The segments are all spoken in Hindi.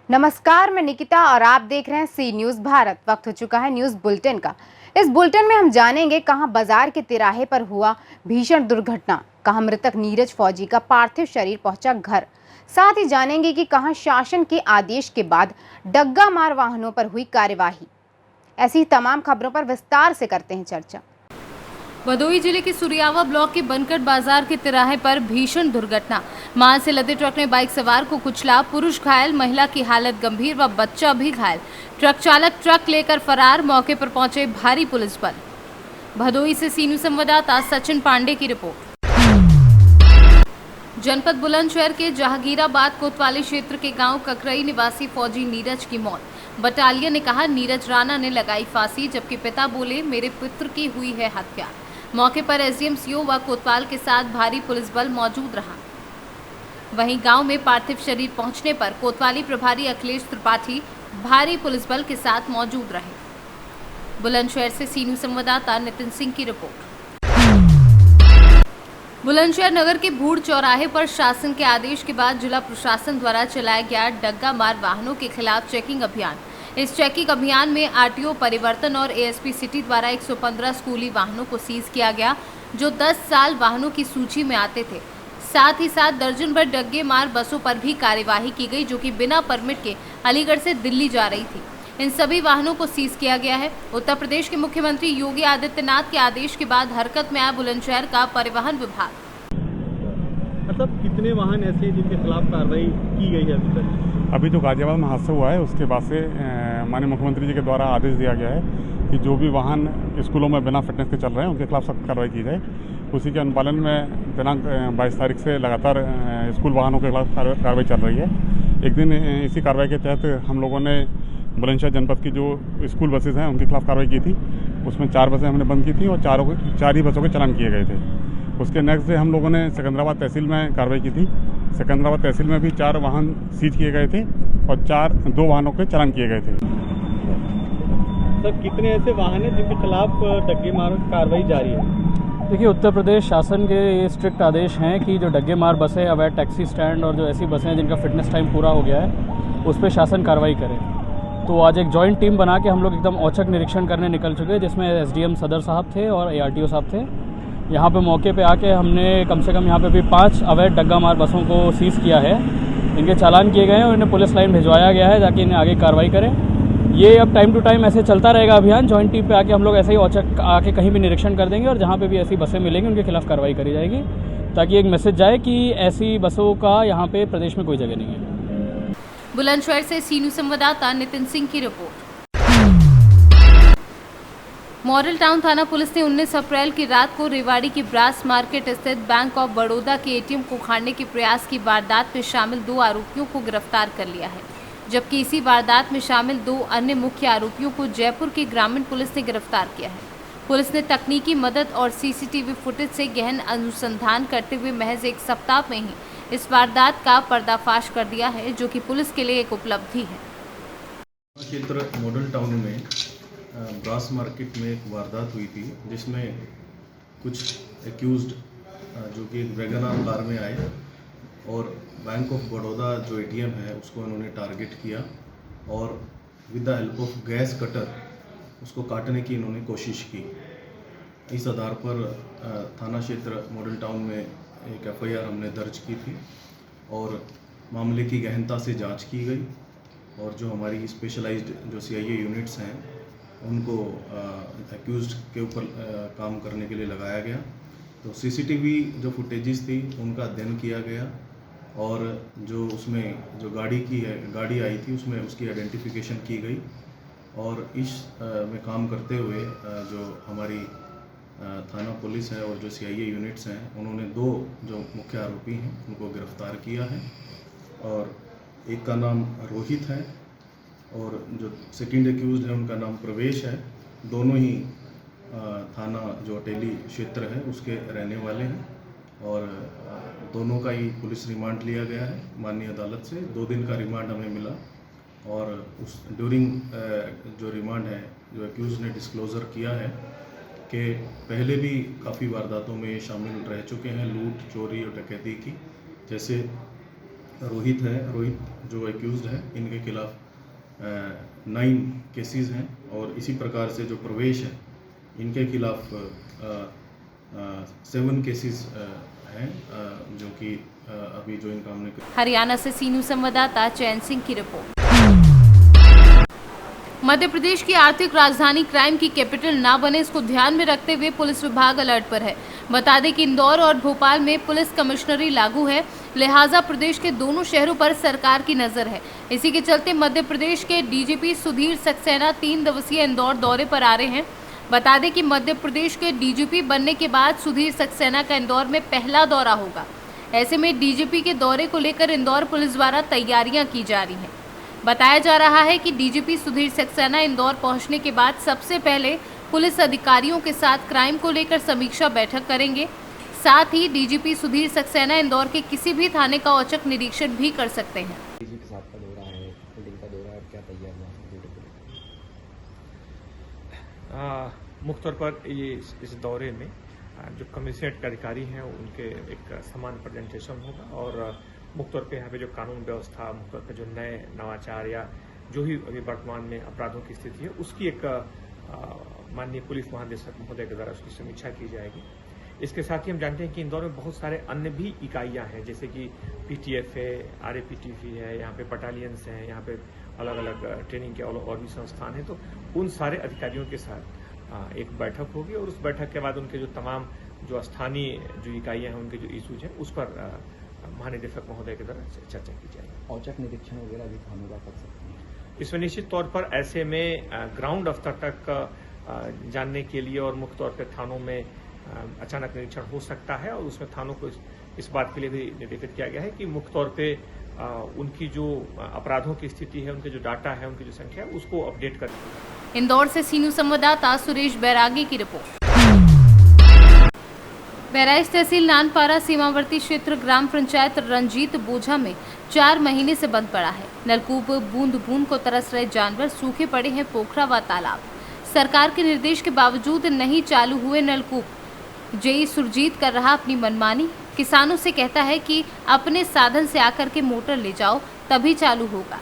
नमस्कार, मैं निकिता और आप देख रहे हैं सी न्यूज भारत। वक्त हो चुका है न्यूज बुलेटिन का। इस बुलेटिन में हम जानेंगे कहां बाजार के तिराहे पर हुआ भीषण दुर्घटना, कहां मृतक नीरज फौजी का पार्थिव शरीर पहुंचा घर। साथ ही जानेंगे कि कहां शासन के आदेश के बाद डग्गा मार वाहनों पर हुई कार्यवाही। ऐसी तमाम खबरों पर विस्तार से करते हैं चर्चा। भदोही जिले के सुरियावा ब्लॉक के बनकट बाजार के तिराहे पर भीषण दुर्घटना। माल से लदे ट्रक ने बाइक सवार को कुचला, पुरुष घायल, महिला की हालत गंभीर व बच्चा भी घायल। ट्रक चालक ट्रक लेकर फरार, मौके पर पहुंचे भारी पुलिस बल। भदोही से सी न्यूज संवाददाता सचिन पांडे की रिपोर्ट। जनपद बुलंदशहर के जहांगीराबाद कोतवाली क्षेत्र के गांव ककरई निवासी फौजी नीरज की मौत। बटालियन ने कहा नीरज राणा ने लगाई फांसी, जबकि पिता बोले मेरे पुत्र की हुई है हत्या। मौके पर एसडीएम सीओ व कोतवाल के साथ भारी पुलिस बल मौजूद रहा। वहीं गांव में पार्थिव शरीर पहुंचने पर कोतवाली प्रभारी अखिलेश त्रिपाठी भारी पुलिस बल के साथ मौजूद रहे। बुलंदशहर से सी न्यूज संवाददाता नितिन सिंह की रिपोर्ट। बुलंदशहर नगर के भूड़ चौराहे पर शासन के आदेश के बाद जिला प्रशासन द्वारा चलाया गया डग्गा मार वाहनों के खिलाफ चेकिंग अभियान। इस चेकिंग अभियान में आरटीओ परिवर्तन और एएसपी सिटी द्वारा 115 स्कूली वाहनों को सीज किया गया, जो 10 साल वाहनों की सूची में आते थे। साथ ही साथ दर्जन भर डग्गे मार बसों पर भी कार्यवाही की गई, जो कि बिना परमिट के अलीगढ़ से दिल्ली जा रही थी। इन सभी वाहनों को सीज किया गया है। उत्तर प्रदेश के मुख्यमंत्री योगी आदित्यनाथ के आदेश के बाद हरकत में आया बुलंदशहर का परिवहन विभाग। मतलब कितने वाहन ऐसे हैं जिनके खिलाफ कार्रवाई की गई है अभी तक? अभी जो गाजियाबाद में हादसा हुआ है उसके बाद से माननीय मुख्यमंत्री जी के द्वारा आदेश दिया गया है कि जो भी वाहन स्कूलों में बिना फिटनेस के चल रहे हैं उनके खिलाफ सख्त कार्रवाई की जाए। उसी के अनुपालन में दिनांक 22 तारीख से लगातार स्कूल वाहनों के खिलाफ कार्रवाई चल रही है। एक दिन इसी कार्रवाई के तहत हम लोगों ने बुलंदशहर जनपद की जो स्कूल बसेज हैं उनके खिलाफ कार्रवाई की थी। उसमें 4 बसें हमने बंद की थी और 4 ही बसों के चालान किए गए थे। उसके नेक्स्ट डे हम लोगों ने सिकंदराबाद तहसील में कार्रवाई की थी। सिकंदराबाद तहसील में भी 4 वाहन सीज किए गए थे और 2 वाहनों के चालान किए गए थे। सर, कितने ऐसे वाहन हैं जिनके खिलाफ डग्गे मार कार्रवाई जारी है? देखिए, उत्तर प्रदेश शासन के ये स्ट्रिक्ट आदेश हैं कि जो डग्गे मार बसें, अवैध टैक्सी स्टैंड और जो ऐसी बसें हैं जिनका फिटनेस टाइम पूरा हो गया है उस पर शासन कार्रवाई करे। तो आज एक जॉइंट टीम बना के हम लोग एकदम औचक निरीक्षण करने निकल चुके, जिसमें एसडीएम सदर साहब थे और एआरटीओ साहब थे। यहाँ पे मौके पे आके हमने कम से कम यहाँ पे भी 5 अवैध डग्गा मार बसों को सीज किया है। इनके चालान किए गए हैं और इन्हें पुलिस लाइन भिजवाया गया है ताकि इन्हें आगे कार्रवाई करें। ये अब टाइम टू टाइम ऐसे चलता रहेगा अभियान। जॉइंट टीम पे आके हम लोग ऐसे ही औचक आके कहीं भी निरीक्षण कर देंगे और जहाँ पे भी ऐसी बसें मिलेंगी उनके खिलाफ कार्रवाई करी जाएगी, ताकि एक मैसेज जाए कि ऐसी बसों का यहाँ पे प्रदेश में कोई जगह नहीं है। बुलंदशहर से सी न्यूज संवाददाता नितिन सिंह की रिपोर्ट। मॉडल टाउन थाना पुलिस ने 19 अप्रैल की रात को रेवाड़ी की ब्रास मार्केट स्थित बैंक ऑफ बड़ौदा के एटीएम को उखाड़ने के प्रयास की वारदात में शामिल 2 आरोपियों को गिरफ्तार कर लिया है, जबकि इसी वारदात में शामिल 2 अन्य मुख्य आरोपियों को जयपुर की ग्रामीण पुलिस ने गिरफ्तार किया है। पुलिस ने तकनीकी मदद और सीसीटीवी फुटेज से गहन अनुसंधान करते हुए महज 1 सप्ताह में ही इस वारदात का पर्दाफाश कर दिया है, जो कि पुलिस के लिए एक उपलब्धि है। क्षेत्र मॉडल टाउन में ब्रास मार्केट में एक वारदात हुई थी, जिसमें कुछ एक्यूज्ड जो कि एक वैगनआर कार में आए और बैंक ऑफ बड़ौदा जो एटीएम है उसको उन्होंने टारगेट किया और with the help of gas cutter उसको काटने की इन्होंने कोशिश की। इस आधार पर थाना क्षेत्र मॉडल टाउन में एक एफआईआर हमने दर्ज की थी और मामले की गहनता से जांच की गई और जो हमारी स्पेशलाइज्ड जो सीआईए यूनिट्स हैं उनको एक्यूज्ड के ऊपर काम करने के लिए लगाया गया। तो सीसीटीवी जो फुटेजेस थी उनका अध्ययन किया गया और जो उसमें जो गाड़ी आई थी उसमें उसकी आइडेंटिफिकेशन की गई और इस में काम करते हुए जो हमारी थाना पुलिस है और जो सीआईए यूनिट्स हैं उन्होंने 2 जो मुख्य आरोपी हैं उनको गिरफ्तार किया है और एक का नाम रोहित है और जो सेकंड एक्यूज्ड है उनका नाम प्रवेश है। दोनों ही थाना जो अटेली क्षेत्र है उसके रहने वाले हैं और दोनों का ही पुलिस रिमांड लिया गया है माननीय अदालत से। 2 दिन का रिमांड हमें मिला और उस ड्यूरिंग जो रिमांड है जो एक्यूज ने डिस्क्लोज़र किया है के पहले भी काफ़ी वारदातों में शामिल रह चुके हैं, लूट, चोरी और डकैती की। जैसे रोहित जो एक्यूज़ड है, इनके खिलाफ 9 केसेस हैं और इसी प्रकार से जो प्रवेश है इनके खिलाफ 7 केसेस हैं, जो कि अभी जो इनका हमने। हरियाणा से सी न्यूज़ संवाददाता चैन सिंह की रिपोर्ट। मध्य प्रदेश की आर्थिक राजधानी क्राइम की कैपिटल ना बने, इसको ध्यान में रखते हुए पुलिस विभाग अलर्ट पर है। बता दें कि इंदौर और भोपाल में पुलिस कमिश्नरी लागू है, लिहाजा प्रदेश के दोनों शहरों पर सरकार की नजर है। इसी के चलते मध्य प्रदेश के डीजीपी सुधीर सक्सेना 3 दिवसीय इंदौर दौरे पर आ रहे हैं। बता दें कि मध्य प्रदेश के डीजीपी बनने के बाद सुधीर सक्सेना का इंदौर में पहला दौरा होगा। ऐसे में डीजीपी के दौरे को लेकर इंदौर पुलिस द्वारा तैयारियां की जा रही हैं। बताया जा रहा है कि डीजीपी सुधीर सक्सेना इंदौर पहुंचने के बाद सबसे पहले पुलिस अधिकारियों के साथ क्राइम को लेकर समीक्षा बैठक करेंगे। साथ ही डीजीपी सुधीर सक्सेना इंदौर के किसी भी थाने का औचक निरीक्षण भी कर सकते हैं। डीजी के साथ का दौरा है, पुलिस का दौरा है, क्या तैयारियां हैं? मुख्य तौर पर ये इस दौरे में जो कमिश्नरेट के अधिकारी हैं उनके एक समान प्रेजेंटेशन होगा और मुख्य तौर पे यहाँ पे जो कानून व्यवस्था, मुख्य तौर पे जो नए नवाचार या जो ही अभी वर्तमान में अपराधों की स्थिति है उसकी एक माननीय पुलिस महानिदेशक महोदय के द्वारा उसकी समीक्षा की जाएगी। इसके साथ ही हम जानते हैं कि इंदौर में बहुत सारे अन्य भी इकाइयाँ हैं, जैसे कि पीटीएफ है, आरएपीटीवी है, यहाँ पे बटालियंस हैं, यहाँ पे अलग अलग ट्रेनिंग के और भी संस्थान हैं। तो उन सारे अधिकारियों के साथ एक बैठक होगी और उस बैठक के बाद उनके जो तमाम जो स्थानीय जो इकाइयाँ हैं उनके जो इशूज हैं उस पर महानिदेशक महोदय के द्वारा चर्चा की जाएगी। औचक निरीक्षण वगैरह भी थानों का कर सकते हैं। इसमें निश्चित तौर पर ऐसे में ग्राउंड स्तर तक जानने के लिए और मुख्य तौर पर थानों में अचानक निरीक्षण हो सकता है और उसमें थानों को इस बात के लिए भी निर्देशित किया गया है कि मुख्य तौर पे उनकी जो अपराधों की स्थिति है, उनके जो डाटा है, उनकी जो संख्या है उसको अपडेट करें। इंदौर से सी न्यूज़ संवाददाता सुरेश बैरागी की रिपोर्ट। बहराइच तहसील नानपारा सीमावर्ती क्षेत्र ग्राम पंचायत रंजीत बोझा में 4 महीने से बंद पड़ा है। नलकूप बूंद बूंद को तरस रहे जानवर, सूखे पड़े हैं पोखरा व तालाब। सरकार के निर्देश के बावजूद नहीं चालू हुए नलकूप। जेई सुरजीत कर रहा अपनी मनमानी, किसानों से कहता है कि अपने साधन से आकर के मोटर ले जाओ तभी चालू होगा।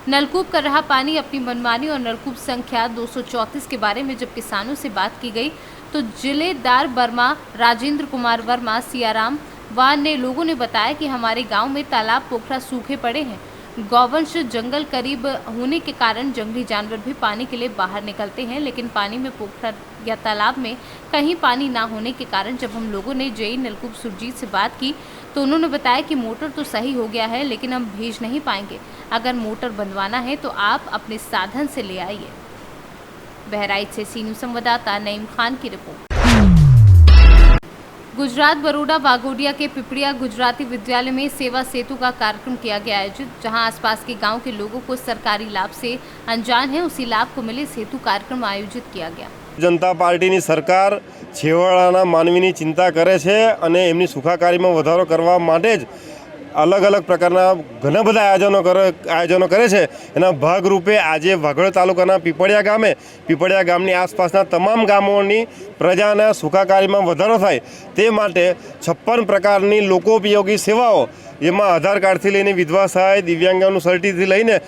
नलकूप कर रहा पानी अपनी मनमानी और नलकूप संख्या 234 के बारे में जब किसानों से बात की गई तो जिलेदार वर्मा राजेंद्र कुमार वर्मा सियाराम वान ने लोगों ने बताया कि हमारे गांव में तालाब पोखरा सूखे पड़े हैं। गौवंश जंगल करीब होने के कारण जंगली जानवर भी पानी के लिए बाहर निकलते हैं, लेकिन पानी में पोखरा या तालाब में कहीं पानी ना होने के कारण जब हम लोगों ने जेई नलकूप सुरजीत से बात की तो उन्होंने बताया कि मोटर तो सही हो गया है लेकिन हम भेज नहीं पाएंगे। अगर मोटर बनवाना है तो आप अपने साधन से ले आइए। बहराइच से सी न्यूज़ संवाददाता नईम खान की रिपोर्ट। गुजरात बरोडा वाघोडिया के पिपड़िया गुजराती विद्यालय में सेवा सेतु का कार्यक्रम किया गया आयोजित, जहां आसपास के गांव के लोगों को सरकारी लाभ से अनजान है उसी लाभ को मिले सेतु कार्यक्रम आयोजित किया गया। जनता पार्टीनी सरकार छेवाड़ाना मानवीनी चिंता करे छे अने एमनी सुखाकारीमां वधारो करवा माटे ज अलग अलग प्रकारना घणा बधा आयोजनों करे छे। एना भागरूपे आज वाघोड तालुकाना पीपड़िया गामनी आसपासना तमाम गामोनी प्रजाना सुखाकारीमां वधारो थाय ते माटे 56 प्रकारनी लोकोपयोगी सेवाओं जेमां आधार कार्डथी लईने विधवा सहाय, दिव्यांगोनुं सर्टिफिकेटथी लईने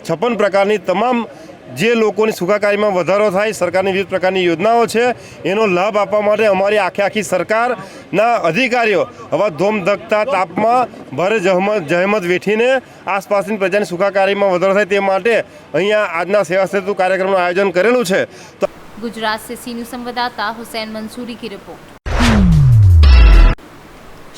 56 प्रकारनी तमाम जे लोकोनी सुखाकारीमां वधारो थाय सरकारनी विविध प्रकारनी योजनाओं छे एनो लाभ आपवा माटे अमारी आखी सरकारना अधिकारीओ हवा धोमधकता तापमां भारे जहमत वेठीने आसपासनी प्रजानी सुखाकारीमां वधारो थाय ते माटे अहींया आजना सेवा सेतु कार्यक्रमनुं आयोजन करेलुं छे। गुजरात से सी न्यूज़ संवाददाता हुसैन मंसूरी की रिपोर्ट।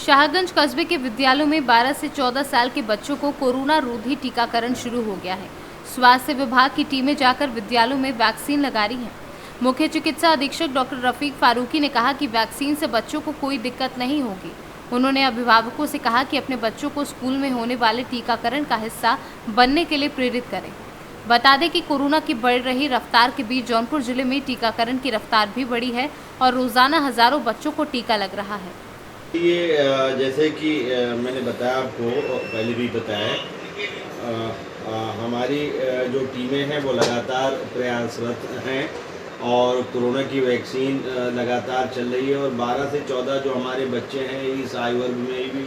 शाहगंज कस्बे के विद्यालयों में 12 से 14 साल के बच्चों को कोरोना रोधी टीकाकरण शुरू हो गया है। स्वास्थ्य विभाग की टीमें जाकर विद्यालयों में वैक्सीन लगा रही हैं। मुख्य चिकित्सा अधीक्षक डॉक्टर रफीक फारूकी ने कहा कि वैक्सीन से बच्चों को कोई दिक्कत नहीं होगी। उन्होंने अभिभावकों से कहा कि अपने बच्चों को स्कूल में होने वाले टीकाकरण का हिस्सा बनने के लिए प्रेरित करें। बता दें कि कोरोना की बढ़ रही रफ्तार के बीच जौनपुर जिले में टीकाकरण की रफ्तार भी बढ़ी है और रोजाना हजारों बच्चों को टीका लग रहा है। ये जैसे कि मैंने बताया आपको पहले भी बताया, हमारी जो टीमें हैं वो लगातार प्रयासरत हैं और कोरोना की वैक्सीन लगातार चल रही है और 12 से 14 जो हमारे बच्चे हैं इस आयु वर्ग में भी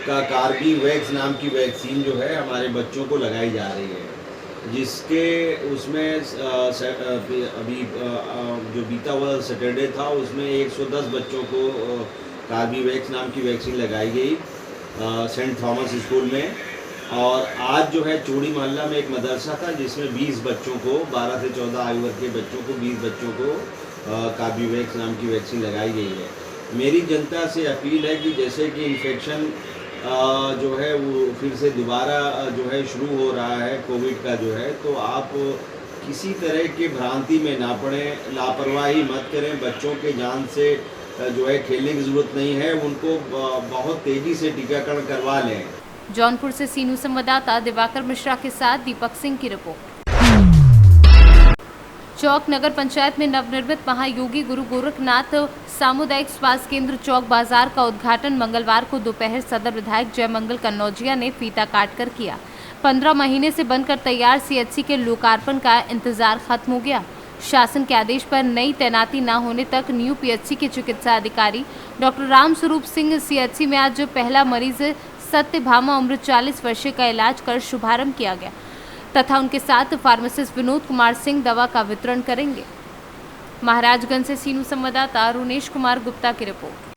का कार्बीवैक्स नाम की वैक्सीन जो है हमारे बच्चों को लगाई जा रही है, जिसके उसमें अभी जो बीता हुआ सैटरडे था उसमें 110 बच्चों को कार्बीवैक्स नाम की वैक्सीन लगाई गई सेंट थॉमस स्कूल में। और आज जो है चूड़ी मोहल्ला में एक मदरसा था जिसमें 20 बच्चों को 12 से 14 आयु वर्ग के बच्चों को 20 बच्चों को कार्बीवैक्स नाम की वैक्सीन लगाई गई है। मेरी जनता से अपील है कि जैसे कि इन्फेक्शन जो है वो फिर से दोबारा जो है शुरू हो रहा है कोविड का जो है, तो आप किसी तरह के भ्रांति में ना पड़ें, लापरवाही मत करें। बच्चों के जान से जो है खेलने की ज़रूरत नहीं है, उनको बहुत तेज़ी से टीकाकरण करवा लें। जौनपुर से सीनू संवाददाता दिवाकर मिश्रा के साथ दीपक सिंह की रिपोर्ट। चौक नगर पंचायत में नवनिर्मित महायोगी गुरु गोरखनाथ सामुदायिक स्वास्थ्य केंद्र चौक बाजार का उद्घाटन मंगलवार को दोपहर सदर विधायक जयमंगल कन्नौजिया ने फीता काटकर किया। 15 महीने से बनकर तैयार सीएचसी के लोकार्पण का इंतजार खत्म हो गया। शासन के आदेश पर नई तैनाती न होने तक न्यू पीएचसी के चिकित्सा अधिकारी डॉक्टर रामस्वरूप सिंह सीएचसी में आज पहला मरीज सत्यभामा उम्र 40 वर्षीय का इलाज कर शुभारंभ किया गया तथा उनके साथ फार्मासिस्ट विनोद कुमार सिंह दवा का वितरण करेंगे। महाराजगंज से सीनू संवाददाता रुनेश कुमार गुप्ता की रिपोर्ट।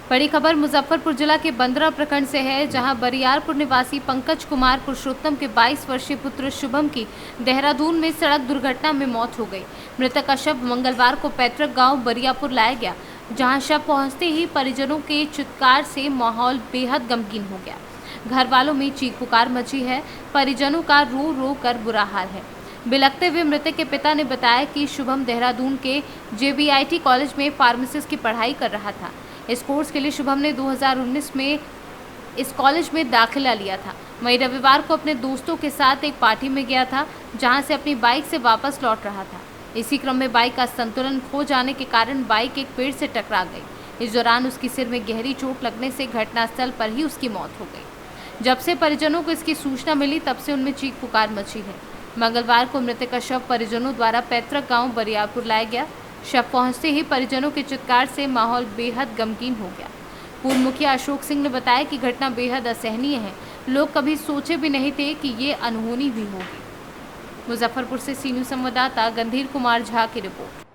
बड़ी खबर मुजफ्फरपुर जिला के बंदरा प्रखंड से है, जहां बरियारपुर निवासी पंकज कुमार पुरुषोत्तम के 22 वर्षीय पुत्र शुभम की देहरादून में सड़क दुर्घटना में मौत हो गई। मृतक का शव मंगलवार को पैतृक गांव बरियापुर लाया गया, जहां शव पहुंचते ही परिजनों के चित्कार से माहौल बेहद गमगीन हो गया। घर वालों में चीख पुकार मची है, परिजनों का रो रो कर बुरा हाल है। बिलखते हुए मृतक के पिता ने बताया कि शुभम देहरादून के JBIT कॉलेज में फार्मेसिस्ट की पढ़ाई कर रहा था। इस कोर्स के लिए शुभम ने 2019 में इस कॉलेज में दाखिला लिया था। वहीं रविवार को अपने दोस्तों के साथ एक पार्टी में गया था, जहां से अपनी बाइक से वापस लौट रहा था। इसी क्रम में बाइक का संतुलन खो जाने के कारण बाइक एक पेड़ से टकरा गई। इस दौरान उसकी सिर में गहरी चोट लगने से घटनास्थल पर ही उसकी मौत हो गई। जब से परिजनों को इसकी सूचना मिली, तब से उनमें चीख पुकार मची है। मंगलवार को मृतक का शव परिजनों द्वारा पैतृक गांव बरियारपुर लाया गया। शव पहुंचते ही परिजनों के चित्कार से माहौल बेहद गमगीन हो गया। पूर्व मुखिया अशोक सिंह ने बताया कि घटना बेहद असहनीय है। लोग कभी सोचे भी नहीं थे कि ये अनहोनी भी होगी। मुजफ्फरपुर से सीनू संवाददाता गंधीर कुमार झा की रिपोर्ट।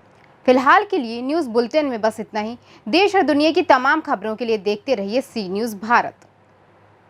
फिलहाल के लिए न्यूज़ बुलेटिन में बस इतना ही। देश और दुनिया की तमाम खबरों के लिए देखते रहिए सी न्यूज़ भारत।